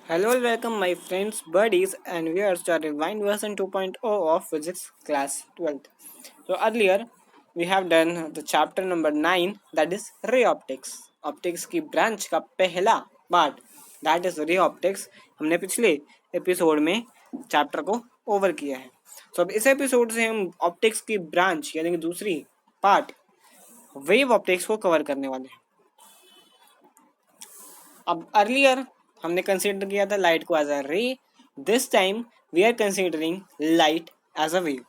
Hello and welcome my friends, buddies and viewers to our rewind version 2.0 of physics class 12th. So earlier we have done the chapter number 9, that is ray optics. Optics की branch का पहला part that is ray optics हमने पिछले episode में chapter को over किया है. तो अब इस एपिसोड से हम ऑप्टिक्स की ब्रांच यानी कि दूसरी पार्ट वेव ऑप्टिक्स को कवर करने वाले हैं. अब अर्लियर हमने कंसीडर किया था लाइट को as a ray. This time we are considering light as a wave.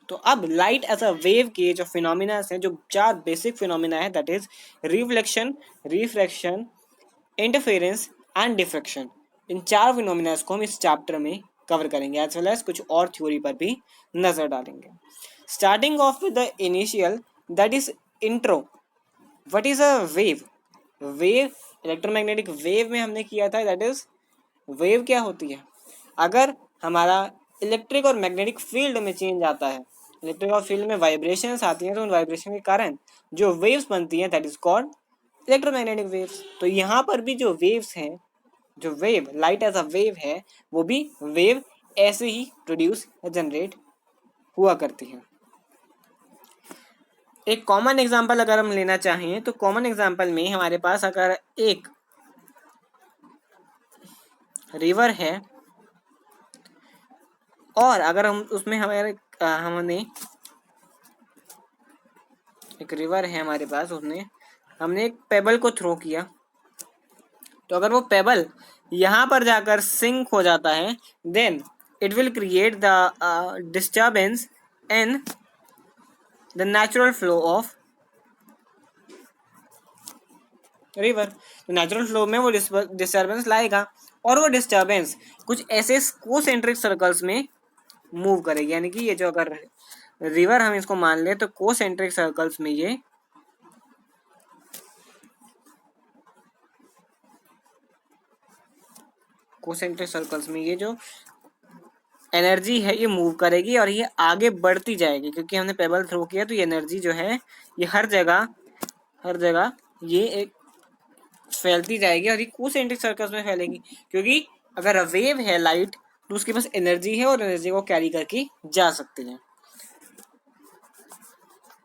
तो अब लाइट एज अ वेव के जो फिनोमिना हैं, जो चार बेसिक फिनोमिना है, that is reflection, refraction, interference and diffraction. इन चार फिनोमिनास को हम इस चैप्टर में कवर करेंगे एज वेल एज कुछ और थ्योरी पर भी नजर डालेंगे. Starting of with the initial, that is intro. What is a wave? Wave, electromagnetic wave में हमने किया था, दैट इज वेव क्या होती है. अगर हमारा इलेक्ट्रिक और मैग्नेटिक फील्ड में चेंज आता है, इलेक्ट्रिक और फील्ड में वाइब्रेशंस आती हैं, तो उन वाइब्रेशन के कारण जो वेव्स बनती हैं that is called electromagnetic waves. तो यहाँ पर भी जो वेव्स हैं, जो wave light as a wave है, वो भी वेव ऐसे ही प्रोड्यूस जनरेट हुआ करती है. एक कॉमन एग्जांपल अगर हम लेना चाहें तो कॉमन एग्जांपल में हमारे पास अगर एक रिवर है और अगर हम उसमें हमने एक रिवर है हमारे पास, उसने हमने एक पेबल को थ्रो किया, तो अगर वो पेबल यहाँ पर जाकर सिंक हो जाता है, then it will create the disturbance in the natural flow of river. तो नेचुरल फ्लो में वो डिस्टर्बेंस लाएगा और वो डिस्टर्बेंस कुछ ऐसे कोसेंट्रिक सर्कल्स में मूव करेगी. यानी कि ये जो अगर रिवर हम इसको मान ले तो कोसेंट्रिक सर्कल्स में ये जो एनर्जी है ये मूव करेगी और ये आगे बढ़ती जाएगी, क्योंकि हमने पेबल थ्रो किया तो ये एनर्जी जो है ये हर जगह ये एक फैलती जाएगी और ये कोसेंट्रिक सर्कल्स में फैलेगी. क्योंकि अगर वेव है लाइट तो उसके पास एनर्जी है और एनर्जी को कैरी करके जा सकती है.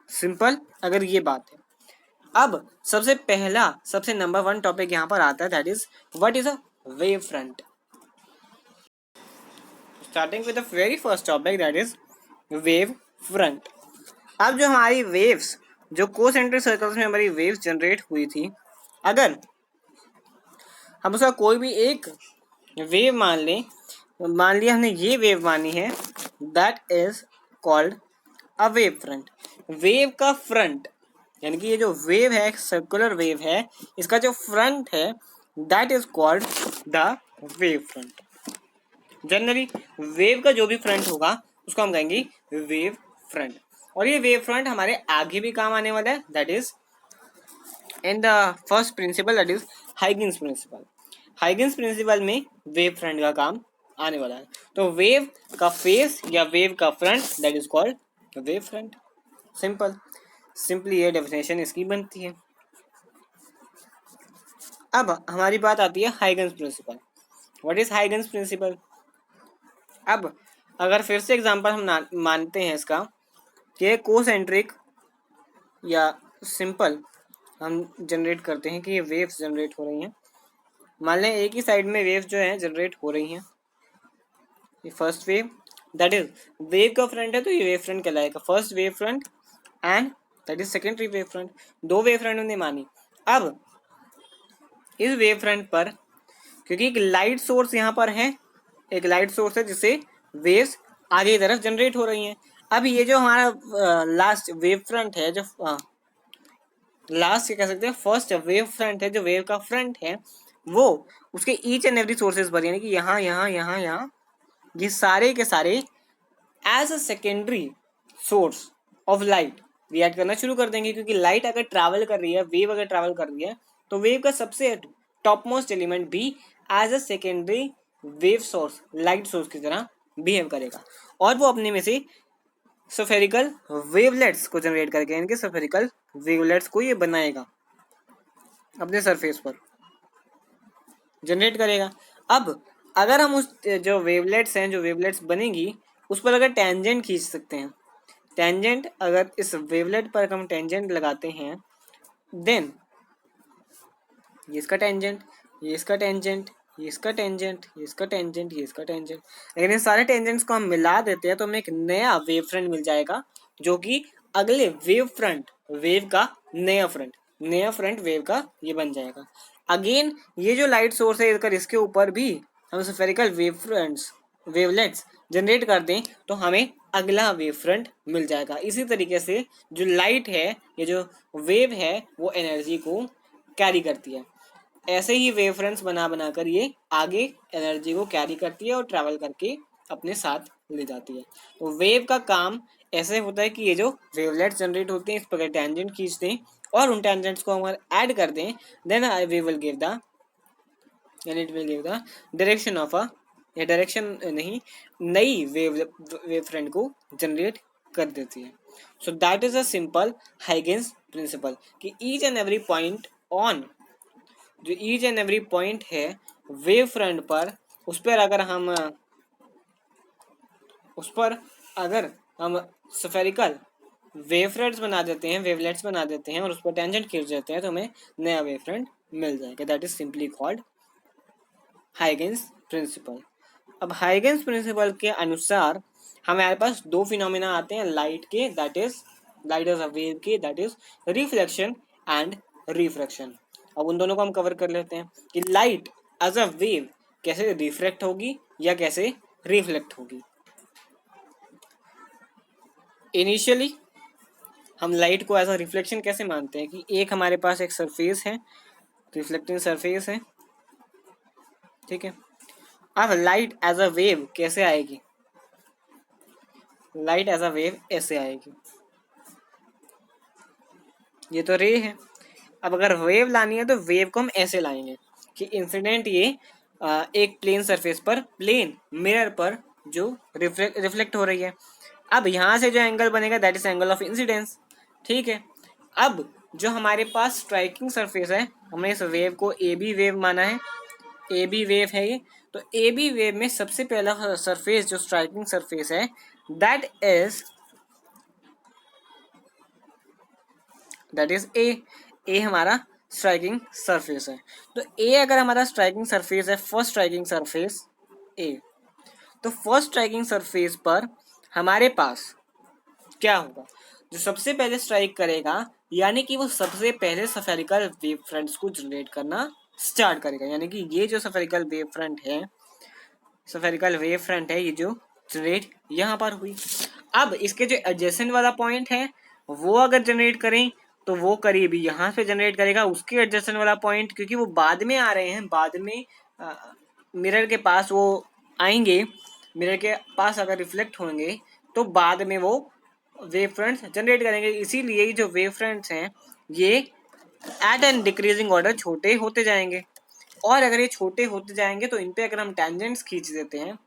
सिंपल अगर ये बात है. अब सबसे नंबर 1 टॉपिक यहाँ पर आता है, that is what is a wave front. Starting with the very first topic, that is wave front. अब जो हमारी वेव्स, जो कोसेंट्रिक सर्कल्स में हमारी वेव्स जनरेट हुई थी, अगर हम उसका कोई भी एक वेव मान लिया हमने ये वेव मानी है, that is called a wave front. Wave का फ्रंट यानी कि ये जो वेव है, सर्कुलर वेव है, इसका जो फ्रंट है that is called the wave front. Generally wave का जो भी फ्रंट होगा उसको हम कहेंगे वेव फ्रंट. और ये वेव फ्रंट हमारे आगे भी काम आने वाला है, that is in the first principle, that is Huygens principle. Huygens principle में वेव फ्रंट का काम आने वाला है. तो वेव का फेस या वेव का front that is called wave front. Simply ये डेफिनेशन इसकी बनती है. अब हमारी बात आती है Huygens principle. What is Huygens principle? अब अगर फिर से एग्जांपल हम मानते हैं इसका कि कोसेंट्रिक या सिंपल हम जनरेट करते हैं कि ये वेव्स जनरेट हो रही हैं. मान लें एक ही साइड में वेव्स जो है जनरेट हो रही हैं. ये first wave, that is wave का फ्रंट है तो ये वेव फ्रंट कहलाएगा first wave front, and that is secondary wave front. दो वेव फ्रंट हमने मानी. अब इस वेव फ्रंट पर क्योंकि एक लाइट सोर्स यहाँ पर है, एक लाइट सोर्स है जिससे वेव्स आगे की तरफ जनरेट हो रही हैं. अब ये जो हमारा लास्ट वेव फ्रंट है, जो लास्ट कह सकते हैं फर्स्ट वेव फ्रंट है, जो वेव का फ्रंट है, वो उसके ईच एंड एवरी सोर्सेज पर यानी कि यहाँ ये सारे के सारे as a secondary source of light react करना शुरू कर देंगे. क्योंकि लाइट अगर ट्रैवल कर रही है, वेव अगर ट्रैवल कर रही है, तो वेव का सबसे टॉप मोस्ट एलिमेंट भी as a secondary wave source, light source की तरह बिहेव करेगा और वो अपने में से स्फेरिकल वेवलेट्स को जनरेट करके, इनके स्फेरिकल वेवलेट्स को ये बनाएगा, अपने सरफेस पर जनरेट करेगा. अब अगर हम उस जो वेवलेट्स हैं, जो वेवलेट्स बनेगी उस पर अगर टेंजेंट खींच सकते हैं, टेंजेंट अगर इस वेवलेट पर हम टेंजेंट लगाते हैं, देन ये इसका टेंजेंट, ये इसका टेंजेंट, ये इसका टेंजेंट, ये इसका टेंजेंट, ये इसका टेंजेंट, लेकिन इन सारे टेंजेंट्स को हम मिला देते हैं तो हमें एक नया वेव फ्रंट मिल जाएगा, जो कि अगले वेव फ्रंट, वेव का नया फ्रंट वेव का ये बन जाएगा। अगेन ये जो लाइट सोर्स है अगर इसके ऊपर भी हम spherical wave fronts, wavelets generate कर दें तो हमें अगला वेव फ्रंट मिल जाएगा। इसी तरीके से जो लाइट है, ये जो वेव है, वो एनर्जी को कैरी करती है। ऐसे ही वेव फ्रंट्स बना बनाकर ये आगे एनर्जी को कैरी करती है और ट्रैवल करके अपने साथ ले जाती है। तो वेव का काम ऐसे होता है कि ये जो वेवलेट्स जनरेट होते हैं इस पर टेंजेंट खींच दें और उन टेंजेंट्स को हम ऐड कर दें, then we will give the, and it will give the direction of a, या डायरेक्शन नहीं, नई वेव फ्रंट को जनरेट कर देती है। So that is a simple Huygens principle कि each and every point on, जो ईच एंड एवरी पॉइंट है वेव फ्रंट पर, उस पर अगर हम स्फेरिकल वेव फ्रंट्स बना देते हैं, वेवलेट्स बना देते हैं और उस पर टेंजेंट खींच देते हैं तो हमें नया वेव फ्रंट मिल जाएगा। That is simply called Huygens principle. अब हाइगेंस प्रिंसिपल के अनुसार हमारे पास दो फिनोमेना आते हैं लाइट के, that is light as a wave के, that is reflection and refraction. अब उन दोनों को हम कवर कर लेते हैं कि लाइट एज अ वेव कैसे रिफ्लेक्ट होगी या कैसे रिफ्लेक्ट होगी। इनिशियली हम लाइट को एज अ रिफ्लेक्शन कैसे मानते हैं कि एक हमारे पास एक सरफेस है, रिफ्लेक्टिंग सरफेस है, ठीक है। अब लाइट एज अ वेव कैसे आएगी, लाइट एज अ वेव ऐसे आएगी, ये तो रे है। अब अगर वेव लानी है तो वेव को हम ऐसे लाएंगे कि इंसिडेंट ये एक प्लेन सरफेस पर, प्लेन मिरर पर जो रिफ्लेक्ट हो रही है। अब यहाँ से जो एंगल बनेगा that is angle of incidence, ठीक है। अब जो हमारे पास स्ट्राइकिंग सरफेस है, हमने इस वेव को ए बी वेव माना है, ए बी वेव है ये, तो ए बी वेव में सबसे पहला सरफेस जो स्ट्राइकिंग सरफेस है दैट इज ए हमारा स्ट्राइकिंग सरफेस है। तो ए अगर हमारा स्ट्राइकिंग सरफेस है, फर्स्ट स्ट्राइकिंग सरफेस ए, तो फर्स्ट स्ट्राइकिंग सरफेस पर हमारे पास क्या होगा, जो सबसे पहले स्ट्राइक करेगा यानी कि वो सबसे पहले स्फेरिकल वेव फ्रंट्स को जनरेट करना स्टार्ट करेगा, यानी कि ये जो स्फेरिकल वेव फ्रंट है, स्फेरिकल वेव फ्रंट है, ये जो जनरेट यहाँ पर हुई। अब इसके जो एडजेसेंट वाला पॉइंट है वो अगर जनरेट करें तो वो करीब यहाँ से जनरेट करेगा, उसके एडजेसेंट वाला पॉइंट, क्योंकि वो बाद में आ रहे हैं, बाद में मिरर के पास वो आएंगे, मिरर के पास अगर रिफ्लेक्ट होंगे तो बाद में वो वेव फ्रंट्स जनरेट करेंगे। इसीलिए जो वेव फ्रंट्स हैं ये एट एन डिक्रीजिंग ऑर्डर छोटे होते जाएंगे, और अगर ये छोटे होते जाएंगे तो इन पे अगर हम टेंजेंट्स खींच देते हैं,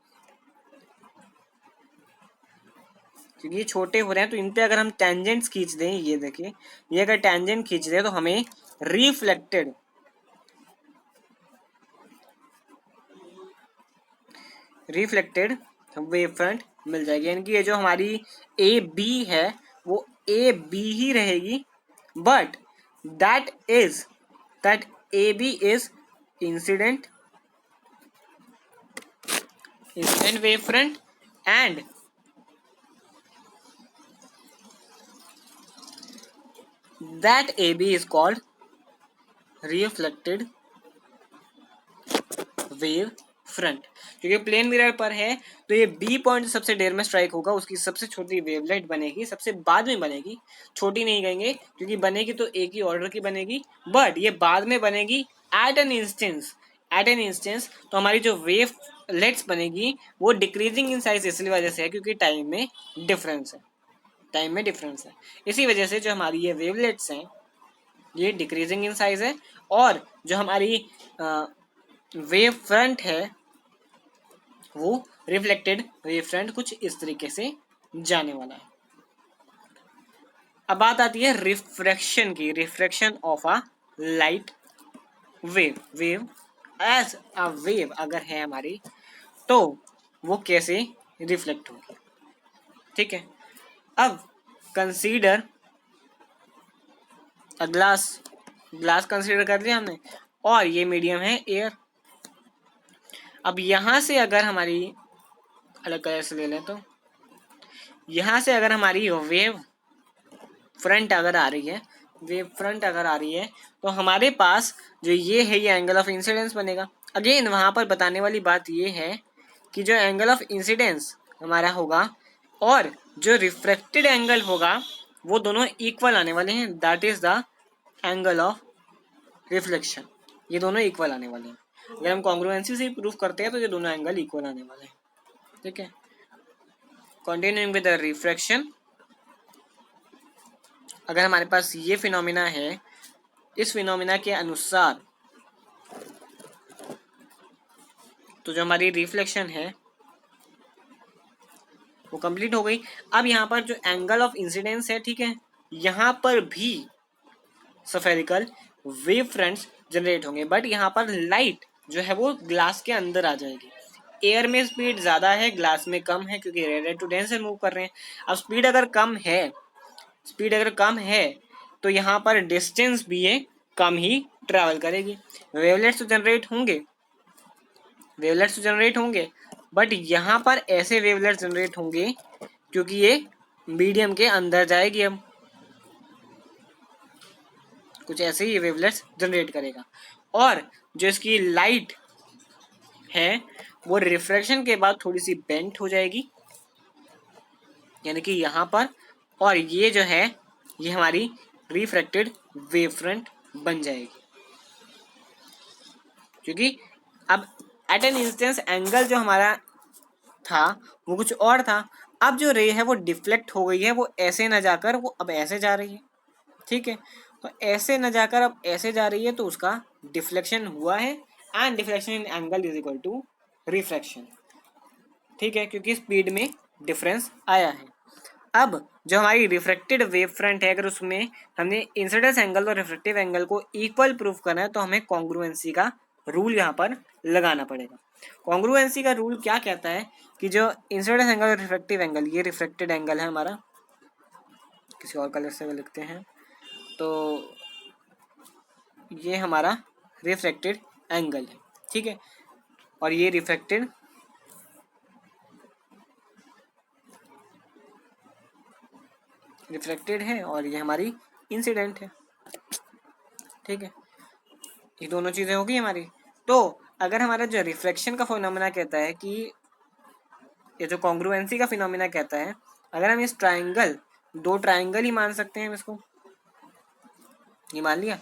क्योंकि ये छोटे हो रहे हैं तो इन पे अगर हम टेंजेंट्स खींच दें, ये देखिए ये अगर टेंजेंट खींच दें तो हमें रिफ्लेक्टेड वेव फ्रंट मिल जाएगी, यानी कि ये जो हमारी ए बी है वो ए बी ही रहेगी, but that A B is incident wave front and that AB is called reflected wave front। क्योंकि प्लेन मिरर पर है तो ये B पॉइंट सबसे देर में स्ट्राइक होगा, उसकी सबसे छोटी वेवलेट बनेगी, सबसे बाद में बनेगी, छोटी नहीं कहेंगे क्योंकि बनेगी तो एक ही ऑर्डर की बनेगी, बट ये बाद में बनेगी एट एन इंस्टेंस। तो हमारी जो वेव लेट्स बनेगी वो डिक्रीजिंग इन साइज इसलिए वजह से है क्योंकि टाइम में डिफरेंस है, इसी वजह से जो हमारी ये वेवलेट्स हैं ये डिक्रीजिंग इन साइज है, और जो हमारी वेव फ्रंट है वो रिफ्लेक्टेड वेव फ्रंट कुछ इस तरीके से जाने वाला है। अब बात आती है रिफ्रैक्शन की, refraction of a light wave as a wave अगर है हमारी, तो वो कैसे रिफ्लेक्ट होगी। ठीक है, अब consider a glass, glass consider कर लिया हमने, और ये मीडियम है एयर। अब यहां से अगर हमारी, अलग कलर से ले लें तो, यहां से अगर हमारी वेव फ्रंट अगर आ रही है, वेव फ्रंट अगर आ रही है, तो हमारे पास जो ये है ये एंगल ऑफ इंसिडेंस बनेगा। अगेन वहां पर बताने वाली बात ये है कि जो एंगल ऑफ इंसिडेंस हमारा होगा और जो रिफ्रेक्टेड एंगल होगा वो दोनों इक्वल आने वाले हैं, that is the angle of reflection. ये दोनों इक्वल आने वाले हैं। अगर हम कॉन्ग्रुएंसी से प्रूफ करते हैं तो ये दोनों एंगल इक्वल आने वाले हैं। ठीक है, कंटिन्यूइंग विद द रिफ्रैक्शन, अगर हमारे पास ये फिनोमिना है, इस फिनोमिना के अनुसार तो जो हमारी रिफ्लेक्शन है वो कंप्लीट हो गई। अब यहाँ पर जो एंगल ऑफ इंसिडेंस है, ठीक है, यहाँ पर भी स्फेरिकल वेव फ्रंट्स जनरेट होंगे, बट यहाँ पर लाइट जो है वो ग्लास के अंदर आ जाएगी। एयर में स्पीड ज़्यादा है, ग्लास में कम है, क्योंकि रेडिएटर टू डेंसर मूव कर रहे हैं। अब स्पीड अगर कम है, स्पीड अगर कम है तो यहाँ पर डिस्टेंस भी ये कम ही ट्रैवल करेगी। वेवलेट्स तो जनरेट होंगे, वेवलेट्स तो जनरेट होंगे, बट यहाँ पर ऐसे वेवलेट्स जनरेट होंगे क्योंकि ये मीडियम के अंदर जाएगी। अब कुछ ऐसे ही वेवलेट्स जनरेट करेगा, और जो इसकी लाइट है वो रिफ्रैक्शन के बाद थोड़ी सी बेंट हो जाएगी, यानी कि यहाँ पर, और ये जो है ये हमारी रिफ्रैक्टेड वेव फ्रंट बन जाएगी। क्योंकि अब एट एन इंस्टेंस एंगल जो हमारा था वो कुछ और था, अब जो रे है वो डिफ्लेक्ट हो गई है, वो ऐसे न जाकर वो अब ऐसे जा रही है। ठीक है, तो ऐसे न जाकर अब ऐसे जा रही है, तो उसका डिफ्लेक्शन हुआ है, and deflection in angle is equal to refraction. ठीक है, क्योंकि स्पीड में डिफरेंस आया है। अब जो हमारी रिफ्रेक्टेड वेव फ्रंट है, अगर उसमें हमने इंसिडेंस एंगल और रिफ्रेक्टिव एंगल को इक्वल प्रूफ करना है, तो हमें कॉन्ग्रुएंसी का रूल यहाँ पर लगाना पड़ेगा। कॉन्ग्रुएंसी का रूल क्या कहता है कि जो इंसिडेंस एंगल और रिफ्रेक्टिव एंगल, ये रिफ्रेक्टेड एंगल है हमारा, किसी और कलर से लिखते हैं तो ये हमारा रिफ्रेक्टेड एंगल है। ठीक है, और ये रिफ्रेक्टेड है और ये हमारी इंसिडेंट है। ठीक है, ये दोनों चीज़ें होगी हमारी। तो अगर हमारा जो रिफ्लेक्शन का फिनोमेना कहता है कि, ये जो कॉन्ग्रुएंसी का फिनोमेना कहता है, अगर हम इस ट्राइंगल, दो ट्राइंगल ही मान सकते हैं हम इसको, ये मान लिया,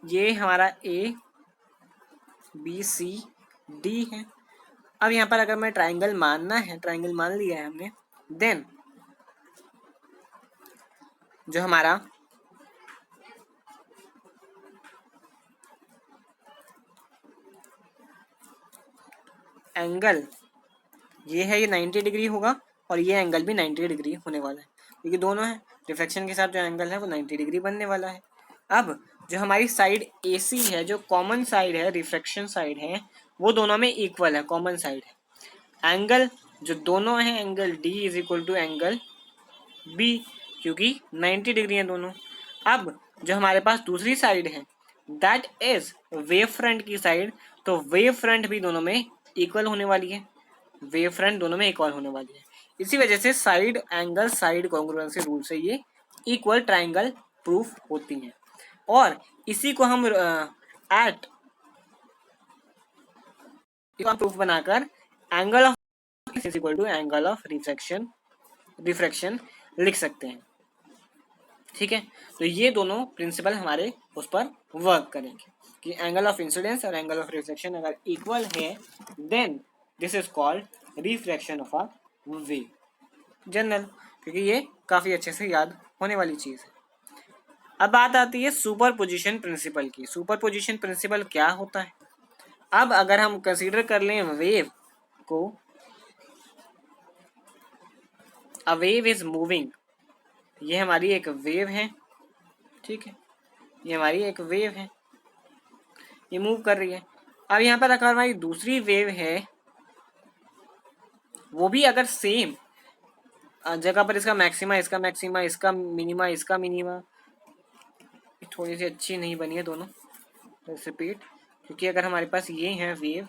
ये हमारा ए बी सी डी है। अब यहाँ पर अगर मैं ट्राइंगल मानना है, ट्राइंगल मान लिया है हमने, देन जो हमारा एंगल ये है, ये 90 डिग्री होगा, और ये एंगल भी 90 डिग्री होने वाला है, क्योंकि दोनों है, रिफ्लेक्शन के साथ जो एंगल है वो 90 डिग्री बनने वाला है। अब जो हमारी साइड AC है, जो कॉमन साइड है, रिफ्लेक्शन साइड है, वो दोनों में इक्वल है, कॉमन साइड है। एंगल जो दोनों है, angle D is equal to angle B, क्योंकि 90 डिग्री है दोनों। अब जो हमारे पास दूसरी साइड है, दैट इज वेव फ्रंट की साइड, तो वेव फ्रंट भी दोनों में इक्वल होने वाली है, वेव फ्रंट दोनों में इक्वल होने वाली है। इसी वजह से side angle side congruency rule से ये इक्वल ट्राइंगल प्रूफ होती हैं, और इसी को हम एट प्रूफ बनाकर angle of is equal to angle of refraction लिख सकते हैं। ठीक है, तो ये दोनों प्रिंसिपल हमारे उस पर वर्क करेंगे कि एंगल ऑफ इंसिडेंस और एंगल ऑफ रिफ्लेक्शन अगर इक्वल है, then this is called refraction of a wave. General, क्योंकि ये काफ़ी अच्छे से याद होने वाली चीज़ है। अब बात आती है सुपरपोजिशन प्रिंसिपल की। सुपरपोजिशन प्रिंसिपल क्या होता है? अब अगर हम कंसीडर कर लें वेव को, अ वेव इज मूविंग, ये हमारी एक वेव है। ठीक है, ये हमारी एक वेव है, ये मूव कर रही है। अब यहाँ पर अगर हमारी दूसरी वेव है, वो भी अगर सेम जगह पर इसका मैक्सिमा, इसका मैक्सिमा, इसका मिनिमा, इसका मिनिमा, थोड़ी सी अच्छी नहीं बनी है दोनों, रिपीट, क्योंकि अगर हमारे पास ये है वेव,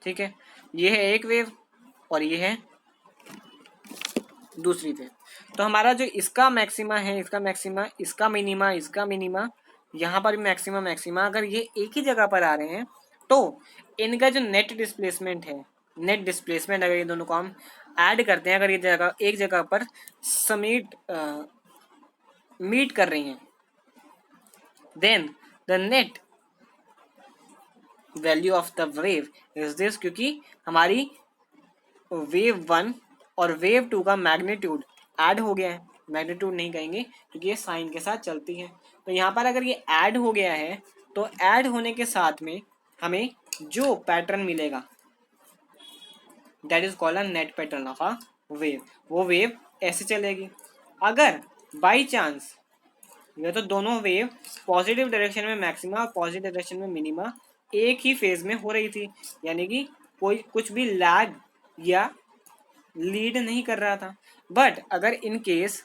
ठीक है, ये है एक वेव और ये है दूसरी वेव, तो हमारा जो इसका मैक्सिमा है, इसका मैक्सिमा, इसका मिनिमा, इसका मिनिमा, यहाँ पर भी मैक्सिमा मैक्सिमा, अगर ये एक ही जगह पर आ रहे हैं तो इनका जो नेट डिस्प्लेसमेंट है, नेट डिस्प्लेसमेंट अगर ये दोनों को हम ऐड करते हैं, अगर ये जगह एक जगह पर समीट मीट कर रही हैं, then the net value of the wave is this, क्योंकि हमारी वेव 1 और वेव 2 का मैग्नीट्यूड ऐड हो गया है, मैग्नीट्यूड नहीं कहेंगे क्योंकि ये साइन के साथ चलती है, तो यहाँ पर अगर ये ऐड हो गया है तो ऐड होने के साथ में हमें जो पैटर्न मिलेगा that is called a net pattern of a wave, वो वेव ऐसे चलेगी। अगर बाई चांस ये तो दोनों वेव पॉजिटिव डायरेक्शन में मैक्सिमा और पॉजिटिव डायरेक्शन में मिनिमा एक ही फेज में हो रही थी, यानी कि कोई कुछ भी लैग या लीड नहीं कर रहा था, बट अगर in case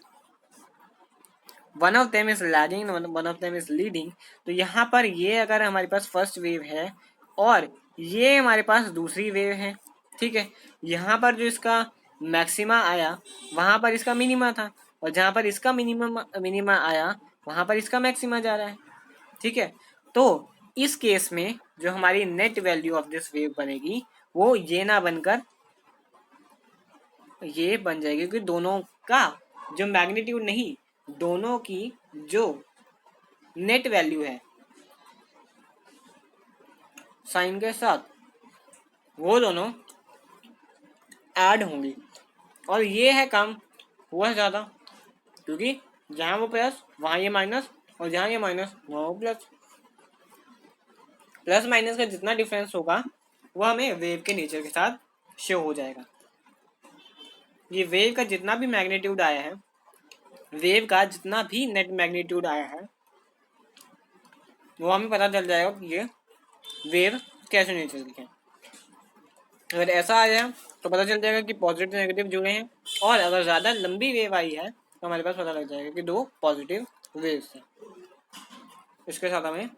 one of them is lagging, one of them is leading, तो यहाँ पर ये अगर हमारे पास फर्स्ट वेव है और ये हमारे पास दूसरी वेव है, ठीक है, यहाँ पर जो इसका मैक्सिमा आया वहाँ पर इसका मिनिमा था, और जहाँ पर इसका मिनिमा आया वहाँ पर इसका मैक्सिमा जा रहा है, ठीक है, तो इस केस में जो हमारी net value of this wave बनेगी वो ये ना बनकर ये बन जाएगी, क्योंकि दोनों का जो मैग्नीट्यूड नहीं, दोनों की जो नेट वैल्यू है साइन के साथ, वो दोनों ऐड होंगी, और ये है कम, हुआ है ज़्यादा, क्योंकि जहाँ वो प्लस वहाँ ये माइनस, और जहाँ ये माइनस वहाँ वो प्लस, प्लस माइनस का जितना डिफरेंस होगा वो हमें वेव के नेचर के साथ शो हो जाएगा। ये वेव का जितना भी मैग्नीट्यूड आया है, वेव का जितना भी नेट मैग्नीट्यूड आया है, वो हमें पता चल जाएगा कि ये वेव कैसे नेचर की है। अगर ऐसा आया तो पता चल जाएगा कि पॉजिटिव नेगेटिव जुड़े हैं, और अगर ज़्यादा लंबी वेव आई है तो हमारे पास पता लग जाएगा कि दो पॉजिटिव वेव्स हैं, इसके साथ हमें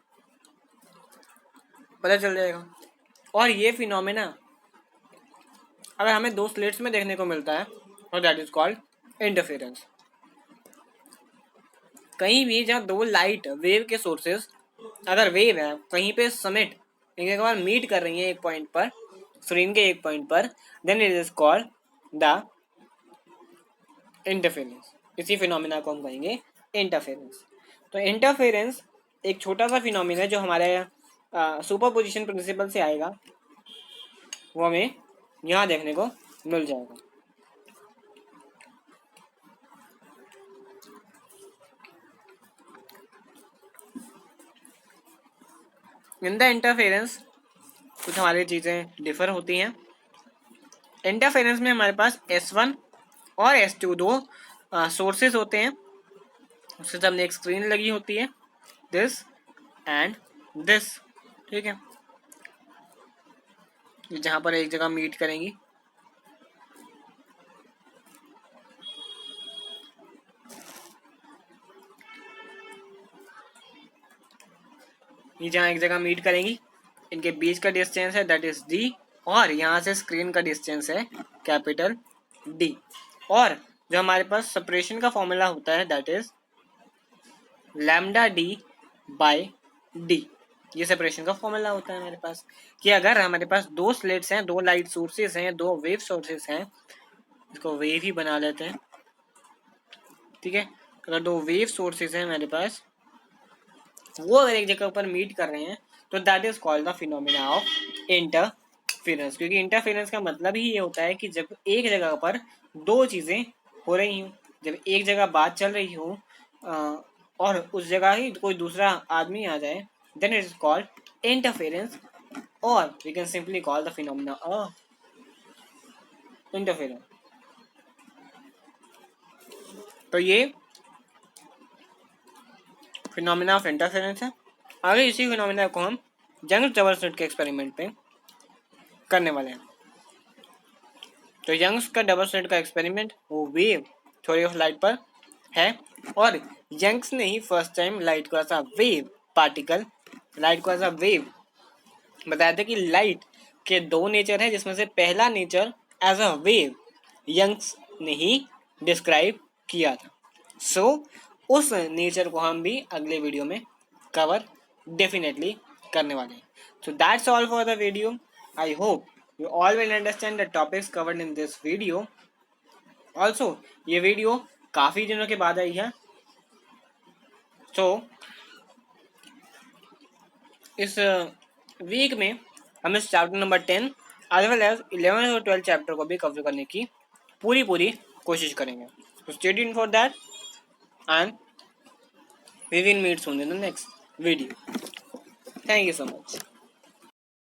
पता चल जाएगा। और ये फिनोमेना अगर हमें दो स्लिट्स में देखने को मिलता है और दैट इज कॉल्ड इंटरफेरेंस। कहीं भी जहाँ दो लाइट वेव के सोर्सेस, अगर वेव है कहीं पे समिट एक बार मीट कर रही है एक पॉइंट पर, स्क्रीन के एक पॉइंट पर, then it is called the interference. इसी फिनोमेना को हम कहेंगे इंटरफेरेंस। तो इंटरफेरेंस एक छोटा सा फिनोमेना है जो हमारे सुपरपोजिशन प्रिंसिपल से आएगा, वो हमें यहाँ देखने को मिल जाएगा। इन द इंटरफेरेंस कुछ हमारी चीज़ें डिफर होती हैं। इंटरफेरेंस में हमारे पास S1 और S2 दो सोर्सेज होते हैं, उसके सामने एक स्क्रीन लगी होती है, दिस एंड दिस, ठीक है, जहाँ पर एक जगह मीट करेंगी। ये जहाँ एक जगह मीट करेंगी, इनके बीच का डिस्टेंस है दैट इज D, और यहाँ से स्क्रीन का डिस्टेंस है कैपिटल D, और जो हमारे पास सेपरेशन का फॉर्मूला होता है that is lambda D by D। ये सेपरेशन का फॉर्मूला होता है हमारे पास, कि अगर हमारे पास दो स्लिट्स हैं, दो लाइट सोर्सेस हैं, दो वेव सोर्सेस हैं, इसको वेव ही बना लेते हैं, ठीक है, अगर दो वेव सोर्सेस हैं हमारे पास, वो अगर एक जगह पर मीट कर रहे हैं तो that is called the phenomena of interference. क्योंकि इंटरफेरेंस का मतलब ही ये होता है कि जब एक जगह पर दो चीज़ें हो रही हूँ, जब एक जगह बात चल रही हो और उस जगह ही कोई दूसरा आदमी आ जाए, then it is called interference, और we can simply call the phenomena of interference. तो ये फिनोमेना ऑफ इंटरफेरेंस है। आगे इसी फिनोमेना को हम यंग्स डबल स्लिट के एक्सपेरिमेंट पे करने वाले हैं। तो यंग्स का डबल स्लिट का एक्सपेरिमेंट वो वेव थ्योरी ऑफ लाइट पर है, और यंग्स ने ही फर्स्ट टाइम लाइट को as a wave particle, light को एज अ वेव बताया था कि लाइट के दो नेचर है, जिसमें से पहला nature as a wave Young's ने ही डिस्क्राइब किया था। सो उस नेचर को हम भी अगले वीडियो में कवर डेफिनेटली करने वाले हैं। So that's all for the video. I hope you all will understand the topics covered in this video. Also ये वीडियो काफ़ी दिनों के बाद आई है, तो इस वीक में हम इस chapter number 10 as well as 11 और 12 चैप्टर को भी कवर करने की पूरी कोशिश करेंगे। तो stay tuned for that and we will meet soon in the next video. Thank you so much.